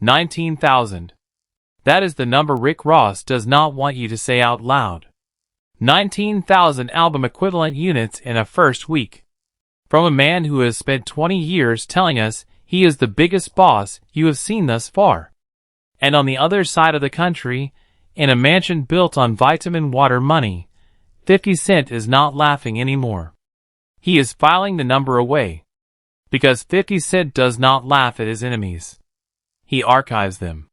19,000. That is the number Rick Ross does not want you to say out loud. 19,000 album equivalent units in a first week. From a man who has spent 20 years telling us he is the biggest boss you have seen thus far. And on the other side of the country, in a mansion built on vitamin water money, 50 Cent is not laughing anymore. He is filing the number away. Because 50 Cent does not laugh at his enemies. He archives them.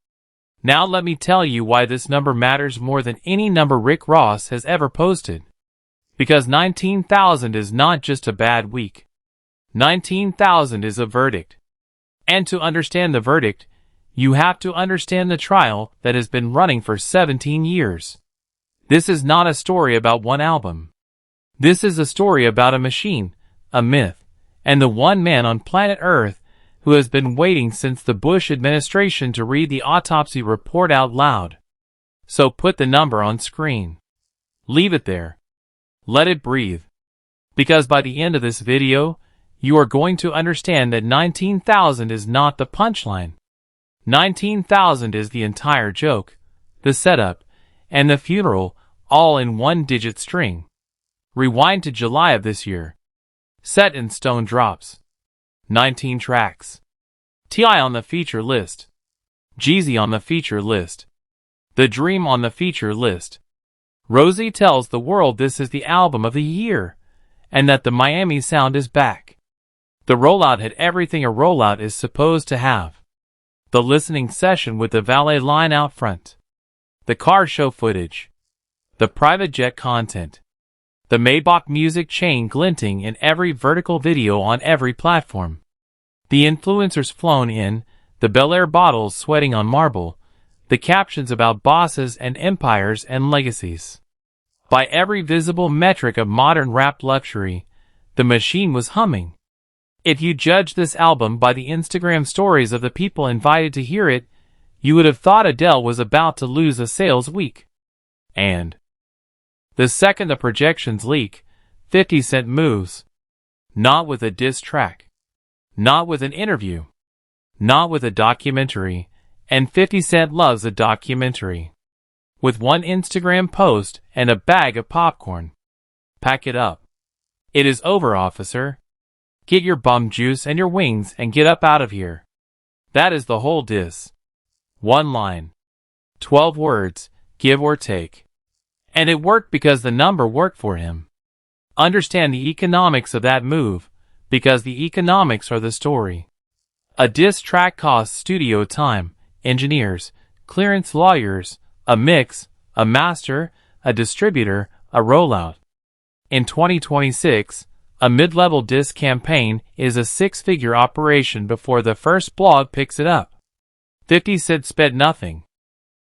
Now let me tell you why this number matters more than any number Rick Ross has ever posted. Because 19,000 is not just a bad week. 19,000 is a verdict. And to understand the verdict, you have to understand the trial that has been running for 17 years. This is not a story about one album. This is a story about a machine, a myth, and the one man on planet Earth who has been waiting since the Bush administration to read the autopsy report out loud. So put the number on screen. Leave it there. Let it breathe. Because by the end of this video, you are going to understand that 19,000 is not the punchline. 19,000 is the entire joke, the setup, and the funeral, all in one digit string. Rewind to July of this year. Set in Stone drops. 19 tracks. T.I. on the feature list. Jeezy on the feature list. The Dream on the feature list. Rosie tells the world this is the album of the year, and that the Miami sound is back. The Rollout had everything a Rollout is supposed to have. The listening session with the valet line out front. The car show footage. The private jet content. The Maybach music chain glinting in every vertical video on every platform. The influencers flown in, the Belaire bottles sweating on marble, the captions about bosses and empires and legacies. By every visible metric of modern rap luxury, the machine was humming. If you judge this album by the Instagram stories of the people invited to hear it, you would have thought Adele was about to lose a sales week. And the second the projections leak, 50 Cent moves. Not with a diss track. Not with an interview. Not with a documentary, and 50 Cent loves a documentary. With one Instagram post and a bag of popcorn. Pack it up. It is over, officer. Get your bum juice and your wings and get up out of here. That is the whole diss. One line. 12 words, give or take. And it worked because the number worked for him. Understand the economics of that move, because the economics are the story. A diss track costs studio time, engineers, clearance lawyers, a mix, a master, a distributor, a rollout. In 2026, a mid-level diss campaign is a six-figure operation before the first blog picks it up. 50 Cent spent nothing.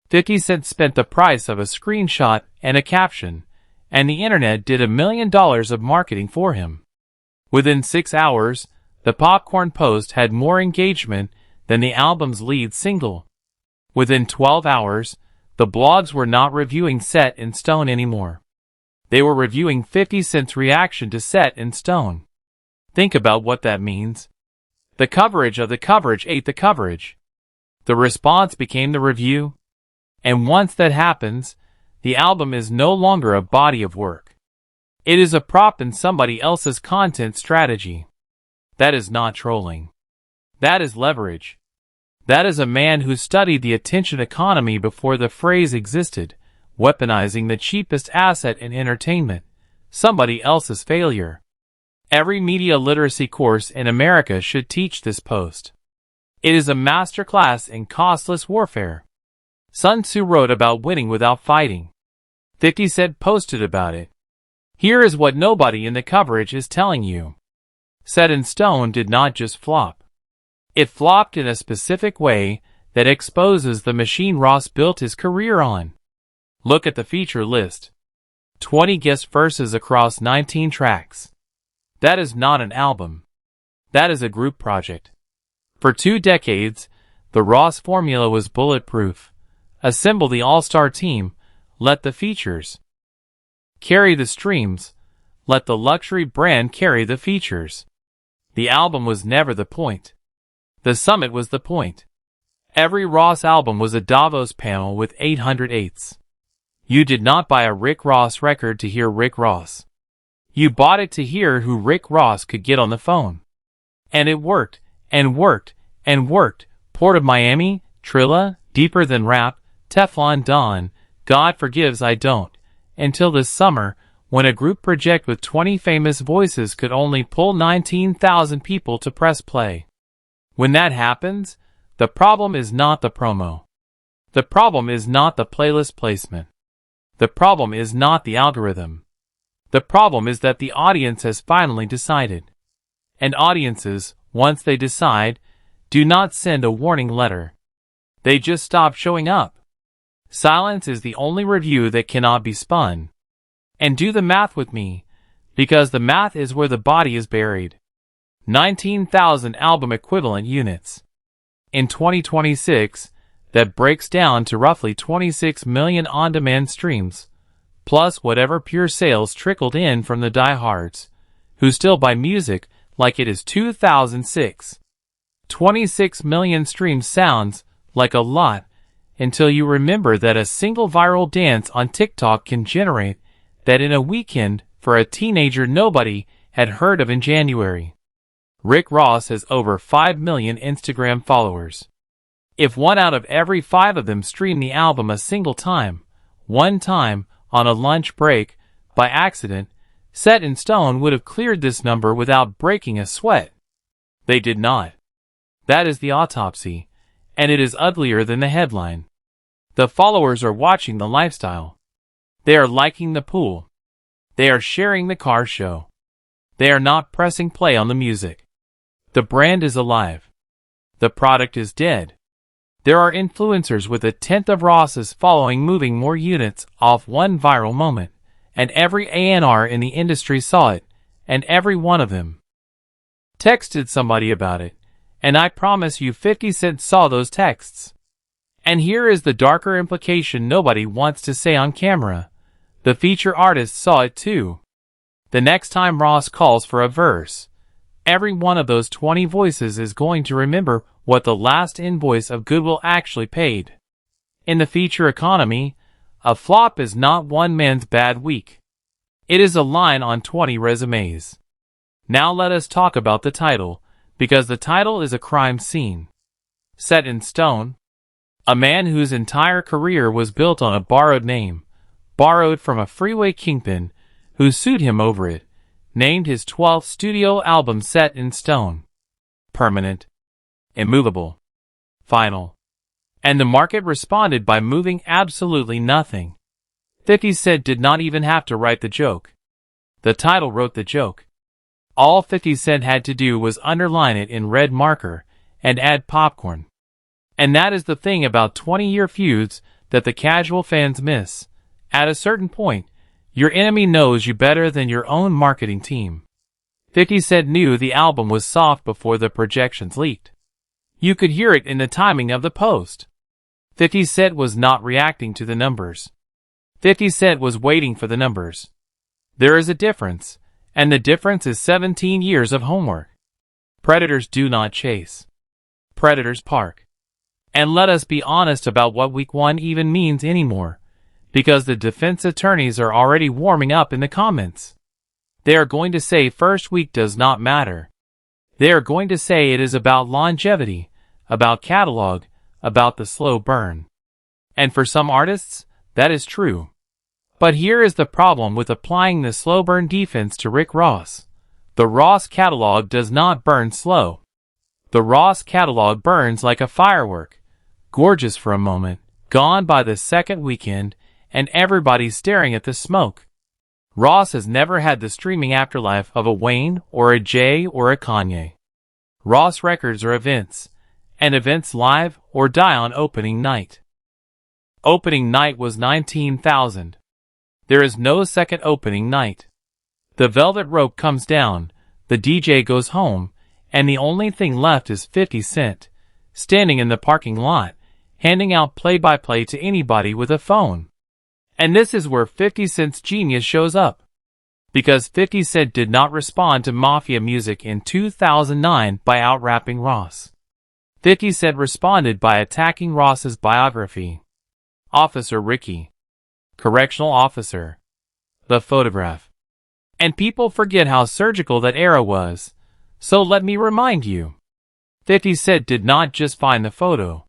50 Cent spent the price of a screenshot and a caption, and the internet did $1 million of marketing for him. Within 6 hours, the popcorn post had more engagement than the album's lead single. Within 12 hours, the blogs were not reviewing Set in Stone anymore. They were reviewing 50 Cent's reaction to Set in Stone. Think about what that means. The coverage of the coverage ate the coverage. The response became the review. And once that happens, the album is no longer a body of work. It is a prop in somebody else's content strategy. That is not trolling. That is leverage. That is a man who studied the attention economy before the phrase existed, weaponizing the cheapest asset in entertainment, somebody else's failure. Every media literacy course in America should teach this post. It is a masterclass in costless warfare. Sun Tzu wrote about winning without fighting. 50 Cent posted about it. Here is what nobody in the coverage is telling you. Set in Stone did not just flop. It flopped in a specific way that exposes the machine Ross built his career on. Look at the feature list. 20 guest verses across 19 tracks. That is not an album. That is a group project. For 2 decades, the Ross formula was bulletproof. Assemble the all-star team, let the features carry the streams, let the luxury brand carry the features. The album was never the point. The summit was the point. Every Ross album was a Davos panel with 808s. You did not buy a Rick Ross record to hear Rick Ross. You bought it to hear who Rick Ross could get on the phone. And it worked, and worked, and worked. Port of Miami, Trilla, Deeper Than Rap, Teflon Don, God Forgives I Don't. Until this summer, when a group project with 20 famous voices could only pull 19,000 people to press play. When that happens, the problem is not the promo. The problem is not the playlist placement. The problem is not the algorithm. The problem is that the audience has finally decided. And audiences, once they decide, do not send a warning letter. They just stop showing up. Silence is the only review that cannot be spun. And do the math with me, because the math is where the body is buried. 19,000 album equivalent units. In 2026, that breaks down to roughly 26 million on-demand streams, plus whatever pure sales trickled in from the diehards, who still buy music like it is 2006. 26 million streams sounds like a lot until you remember that a single viral dance on TikTok can generate that in a weekend for a teenager nobody had heard of in January. Rick Ross has over 5 million Instagram followers. If 1 out of every 5 of them stream the album a single time, one time, on a lunch break, by accident, Set in Stone would have cleared this number without breaking a sweat. They did not. That is the autopsy, and it is uglier than the headline. The followers are watching the lifestyle. They are liking the pool. They are sharing the car show. They are not pressing play on the music. The brand is alive. The product is dead. There are influencers with a tenth of Ross's following moving more units off one viral moment, and every A&R in the industry saw it, and every one of them texted somebody about it, and I promise you 50 Cent saw those texts. And here is the darker implication nobody wants to say on camera. The feature artist saw it too. The next time Ross calls for a verse, every one of those 20 voices is going to remember what the last invoice of Goodwill actually paid. In the feature economy, a flop is not one man's bad week. It is a line on 20 resumes. Now let us talk about the title, because the title is a crime scene. Set in Stone. A man whose entire career was built on a borrowed name, borrowed from a freeway kingpin, who sued him over it, named his 12th studio album Set in Stone. Permanent. Immovable. Final. And the market responded by moving absolutely nothing. 50 Cent did not even have to write the joke. The title wrote the joke. All 50 Cent had to do was underline it in red marker and add popcorn. And that is the thing about 20-year feuds that the casual fans miss. At a certain point, your enemy knows you better than your own marketing team. 50 Cent knew the album was soft before the projections leaked. You could hear it in the timing of the post. 50 Cent was not reacting to the numbers. 50 Cent was waiting for the numbers. There is a difference, and the difference is 17 years of homework. Predators do not chase. Predators park. And let us be honest about what week 1 even means anymore, because the defense attorneys are already warming up in the comments. They are going to say first week does not matter. They are going to say it is about longevity, about catalog, about the slow burn. And for some artists, that is true. But here is the problem with applying the slow burn defense to Rick Ross. The Ross catalog does not burn slow. The Ross catalog burns like a firework, gorgeous for a moment, gone by the second weekend, and everybody's staring at the smoke. Ross has never had the streaming afterlife of a Wayne or a Jay or a Kanye. Ross records are events, and events live or die on opening night. Opening night was 19,000. There is no second opening night. The velvet rope comes down, the DJ goes home, and the only thing left is 50 Cent, standing in the parking lot, handing out play-by-play to anybody with a phone. And this is where 50 Cent's genius shows up. Because 50 Cent did not respond to Mafia music in 2009 by out-rapping Ross. 50 Cent responded by attacking Ross's biography. Officer Ricky. Correctional officer. The photograph. And people forget how surgical that era was. So let me remind you. 50 Cent did not just find the photo.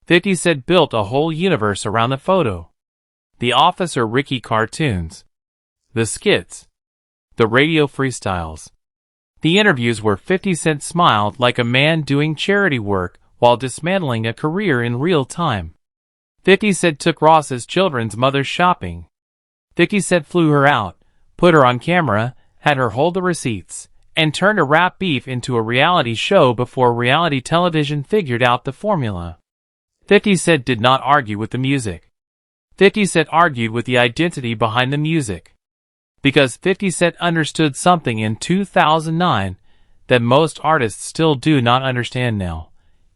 50 Cent built a whole universe around the photo. The Officer Ricky cartoons. The skits. The radio freestyles. The interviews where 50 Cent smiled like a man doing charity work while dismantling a career in real time. 50 Cent took Ross's children's mother shopping. 50 Cent flew her out, put her on camera, had her hold the receipts, and turned a rap beef into a reality show before reality television figured out the formula. 50 Cent did not argue with the music. 50 Cent argued with the identity behind the music. Because 50 Cent understood something in 2009 that most artists still do not understand now.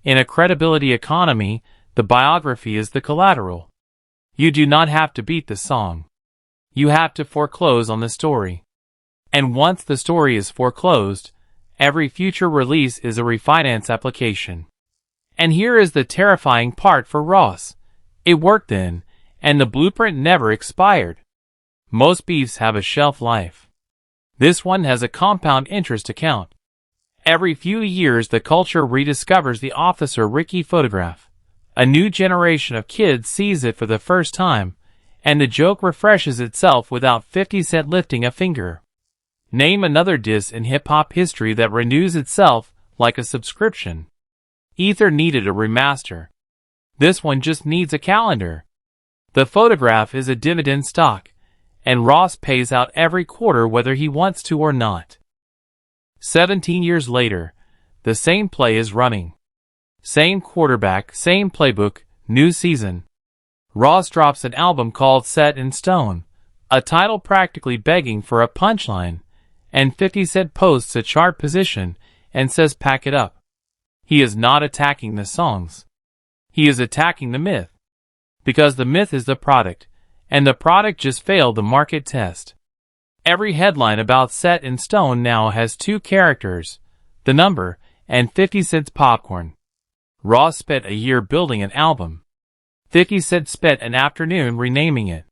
In a credibility economy, the biography is the collateral. You do not have to beat the song. You have to foreclose on the story. And once the story is foreclosed, every future release is a refinance application. And here is the terrifying part for Ross. It worked then, and the blueprint never expired. Most beefs have a shelf life. This one has a compound interest account. Every few years the culture rediscovers the Officer Ricky photograph. A new generation of kids sees it for the first time, and the joke refreshes itself without 50 Cent lifting a finger. Name another diss in hip-hop history that renews itself like a subscription. Ether needed a remaster. This one just needs a calendar. The photograph is a dividend stock, and Ross pays out every quarter whether he wants to or not. 17 years later, the same play is running. Same quarterback, same playbook, new season. Ross drops an album called Set in Stone, a title practically begging for a punchline, and 50 Cent posts a chart position and says pack it up. He is not attacking the songs. He is attacking the myth. Because the myth is the product, and the product just failed the market test. Every headline about Set in Stone now has two characters, the number, and 50 Cent's popcorn. Ross spent a year building an album. 50 Cent spent an afternoon renaming it.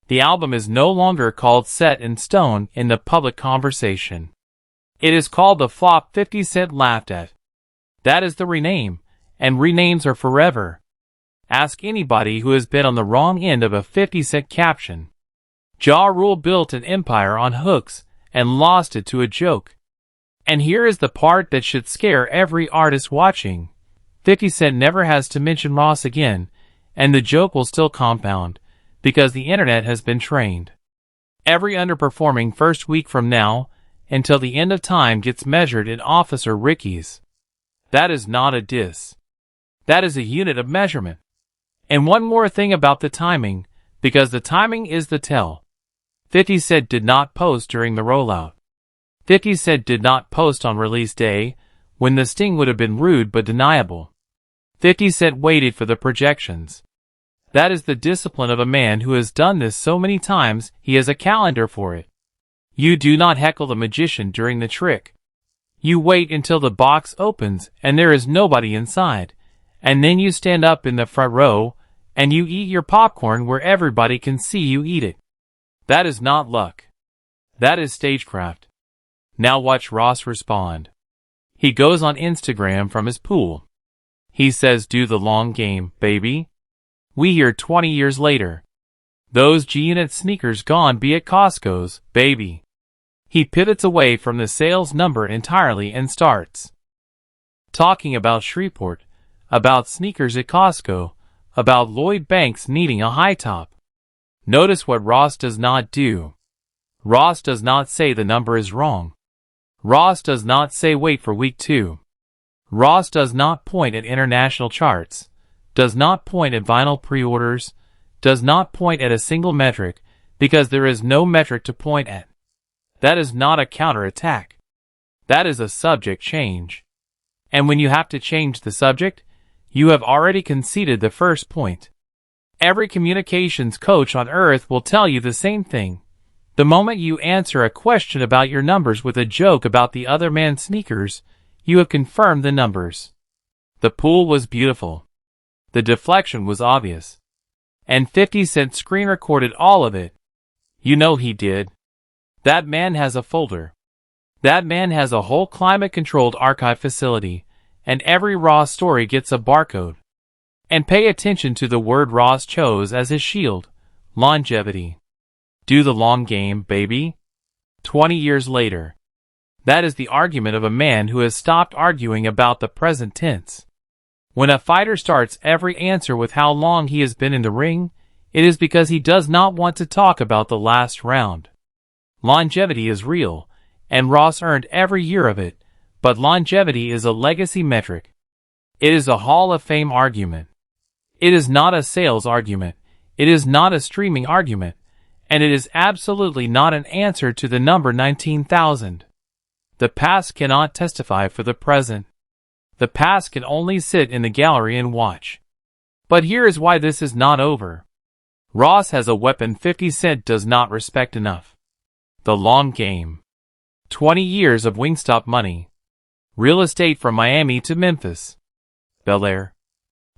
The album is no longer called Set in Stone in the public conversation. It is called the flop 50 Cent laughed at. That is the rename, and renames are forever. Ask anybody who has been on the wrong end of a 50 Cent caption. Ja Rule built an empire on hooks and lost it to a joke. And here is the part that should scare every artist watching. 50 Cent never has to mention Ross again, and the joke will still compound, because the internet has been trained. Every underperforming first week from now, until the end of time gets measured in Officer Ricky's. That is not a diss. That is a unit of measurement. And one more thing about the timing, because the timing is the tell. 50 Cent did not post during the rollout. 50 Cent did not post on release day, when the sting would have been rude but deniable. 50 Cent waited for the projections. That is the discipline of a man who has done this so many times he has a calendar for it. You do not heckle the magician during the trick. You wait until the box opens and there is nobody inside, and then you stand up in the front row, and you eat your popcorn where everybody can see you eat it. That is not luck. That is stagecraft. Now watch Ross respond. He goes on Instagram from his pool. He says do the long game, baby. We hear 20 years later. Those G-Unit sneakers gone be at Costco's, baby. He pivots away from the sales number entirely and starts talking about Shreveport, about sneakers at Costco, about Lloyd Banks needing a high top. Notice what Ross does not do. Ross does not say the number is wrong. Ross does not say wait for week 2. Ross does not point at international charts, does not point at vinyl pre-orders, does not point at a single metric, because there is no metric to point at. That is not a counterattack. That is a subject change. And when you have to change the subject, you have already conceded the first point. Every communications coach on earth will tell you the same thing. The moment you answer a question about your numbers with a joke about the other man's sneakers, you have confirmed the numbers. The pool was beautiful. The deflection was obvious. And 50 Cent screen recorded all of it. You know he did. That man has a folder. That man has a whole climate-controlled archive facility, and every Ross story gets a barcode. And pay attention to the word Ross chose as his shield: longevity. Do the long game, baby. 20 years later. That is the argument of a man who has stopped arguing about the present tense. When a fighter starts every answer with how long he has been in the ring, it is because he does not want to talk about the last round. Longevity is real, and Ross earned every year of it, but longevity is a legacy metric. It is a Hall of Fame argument. It is not a sales argument. It is not a streaming argument. And it is absolutely not an answer to the number 19,000. The past cannot testify for the present. The past can only sit in the gallery and watch. But here is why this is not over. Ross has a weapon 50 Cent does not respect enough. The long game. 20 years of Wingstop money. Real estate from Miami to Memphis. Belaire.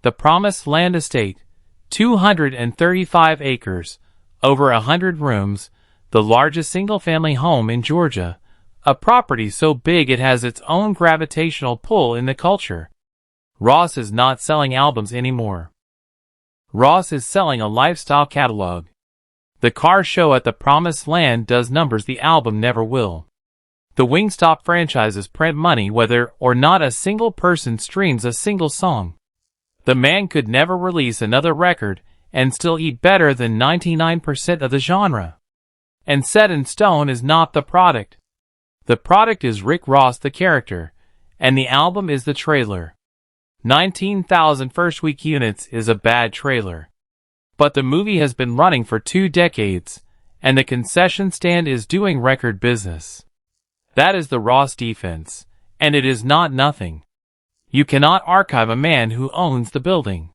The Promised Land Estate. 235 acres. Over 100 rooms. The largest single-family home in Georgia. A property so big it has its own gravitational pull in the culture. Ross is not selling albums anymore. Ross is selling a lifestyle catalog. The car show at the Promised Land does numbers the album never will. The Wingstop franchises print money whether or not a single person streams a single song. The man could never release another record and still eat better than 99% of the genre. And Set in Stone is not the product. The product is Rick Ross the character, and the album is the trailer. 19,000 first-week units is a bad trailer. But the movie has been running for 2 decades, and the concession stand is doing record business. That is the Ross defense, and it is not nothing. You cannot archive a man who owns the building.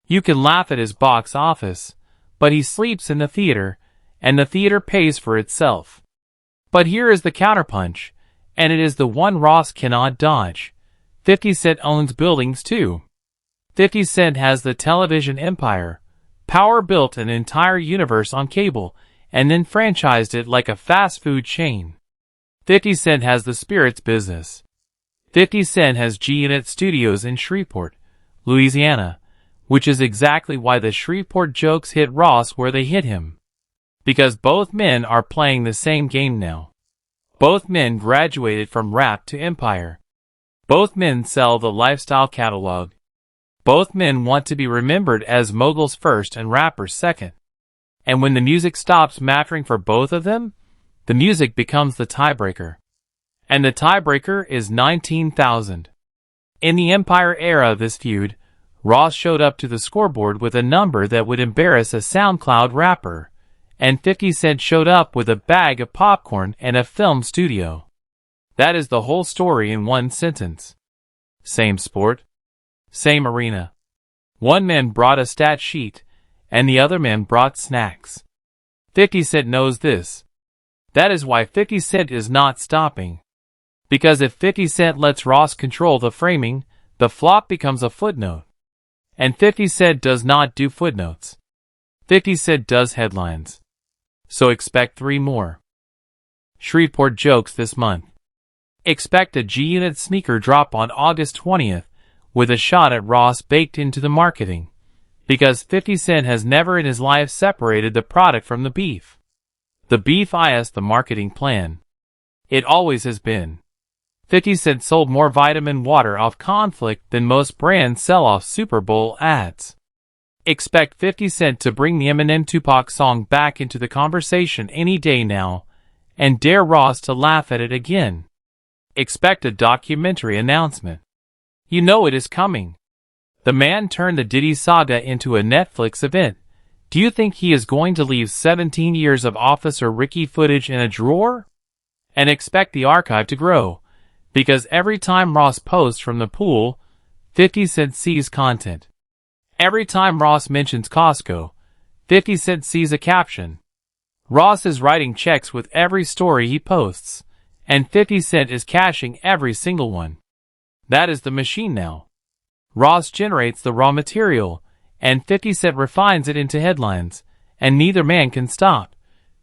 You can laugh at his box office, but he sleeps in the theater, and the theater pays for itself. But here is the counterpunch, and it is the one Ross cannot dodge. 50 Cent owns buildings too. 50 Cent has the television empire. Power built an entire universe on cable, and then franchised it like a fast food chain. 50 Cent has the spirits business. 50 Cent has G-Unit Studios in Shreveport, Louisiana, which is exactly why the Shreveport jokes hit Ross where they hit him. Because both men are playing the same game now. Both men graduated from rap to empire. Both men sell the lifestyle catalog. Both men want to be remembered as moguls first and rappers second. And when the music stops mattering for both of them, the music becomes the tiebreaker. And the tiebreaker is 19,000. In the Empire era of this feud, Ross showed up to the scoreboard with a number that would embarrass a SoundCloud rapper, and 50 Cent showed up with a bag of popcorn and a film studio. That is the whole story in one sentence. Same sport. Same arena. One man brought a stat sheet, and the other man brought snacks. 50 Cent knows this. That is why 50 Cent is not stopping. Because if 50 Cent lets Ross control the framing, the flop becomes a footnote. And 50 Cent does not do footnotes. 50 Cent does headlines. So expect 3 more. Shreveport jokes this month. Expect a G-Unit sneaker drop on August 20th, with a shot at Ross baked into the marketing. Because 50 Cent has never in his life separated the product from the beef. The beef is the marketing plan. It always has been. 50 Cent sold more vitamin water off conflict than most brands sell off Super Bowl ads. Expect 50 Cent to bring the Eminem Tupac song back into the conversation any day now, and dare Ross to laugh at it again. Expect a documentary announcement. You know it is coming. The man turned the Diddy saga into a Netflix event. Do you think he is going to leave 17 years of Officer Ricky footage in a drawer? And expect the archive to grow, because every time Ross posts from the pool, 50 Cent sees content. Every time Ross mentions Costco, 50 Cent sees a caption. Ross is writing checks with every story he posts, and 50 Cent is cashing every single one. That is the machine now. Ross generates the raw material, and 50 Cent refines it into headlines, and neither man can stop,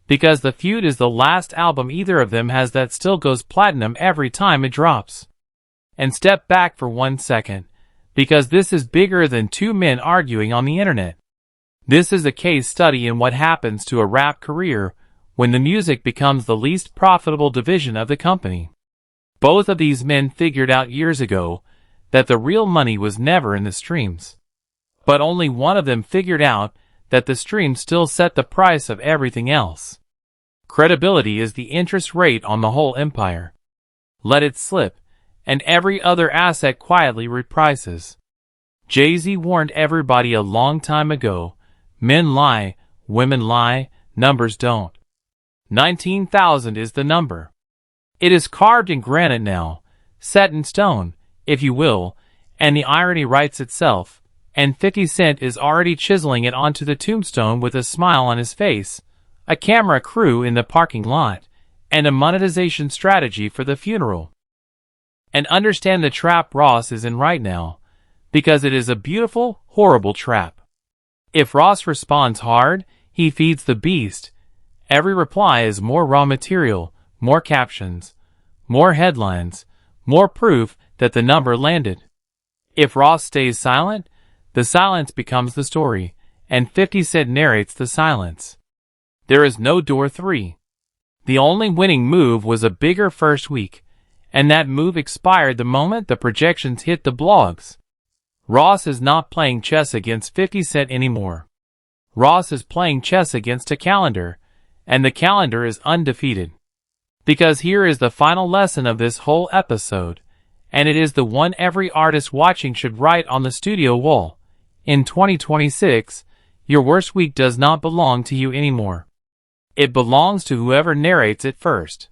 because the Feud is the last album either of them has that still goes platinum every time it drops. And step back for 1 second, because this is bigger than two men arguing on the internet. This is a case study in what happens to a rap career when the music becomes the least profitable division of the company. Both of these men figured out years ago that the real money was never in the streams. But only one of them figured out that the streams still set the price of everything else. Credibility is the interest rate on the whole empire. Let it slip, and every other asset quietly reprices. Jeezy warned everybody a long time ago, men lie, women lie, numbers don't. 19,000 is the number. It is carved in granite now, set in stone, if you will, and the irony writes itself, and 50 Cent is already chiseling it onto the tombstone with a smile on his face, a camera crew in the parking lot, and a monetization strategy for the funeral. And understand the trap Ross is in right now, because it is a beautiful, horrible trap. If Ross responds hard, he feeds the beast. Every reply is more raw material, more captions, more headlines, more proof that the number landed. If Ross stays silent, the silence becomes the story, and 50 Cent narrates the silence. There is no door 3. The only winning move was a bigger first week, and that move expired the moment the projections hit the blogs. Ross is not playing chess against 50 Cent anymore. Ross is playing chess against a calendar, and the calendar is undefeated. Because here is the final lesson of this whole episode, and it is the one every artist watching should write on the studio wall. In 2026, your worst week does not belong to you anymore. It belongs to whoever narrates it first.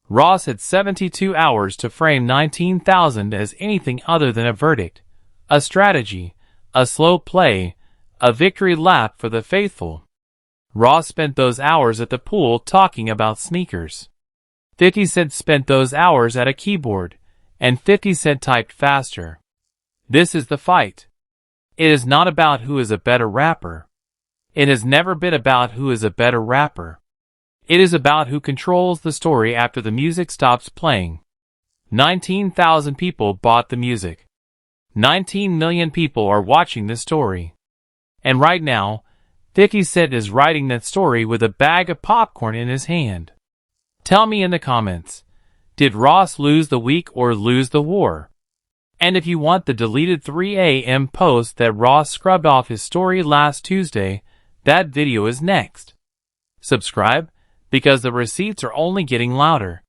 Ross had 72 hours to frame 19,000 as anything other than a verdict, a strategy, a slow play, a victory lap for the faithful. Ross spent those hours at the pool talking about sneakers. 50 Cent spent those hours at a keyboard, and 50 Cent typed faster. This is the fight. It is not about who is a better rapper. It has never been about who is a better rapper. It is about who controls the story after the music stops playing. 19,000 people bought the music. 19 million people are watching this story. And right now, 50 Cent is writing that story with a bag of popcorn in his hand. Tell me in the comments, did Ross lose the week or lose the war? And if you want the deleted 3 a.m. post that Ross scrubbed off his story last Tuesday, that video is next. Subscribe, because the receipts are only getting louder.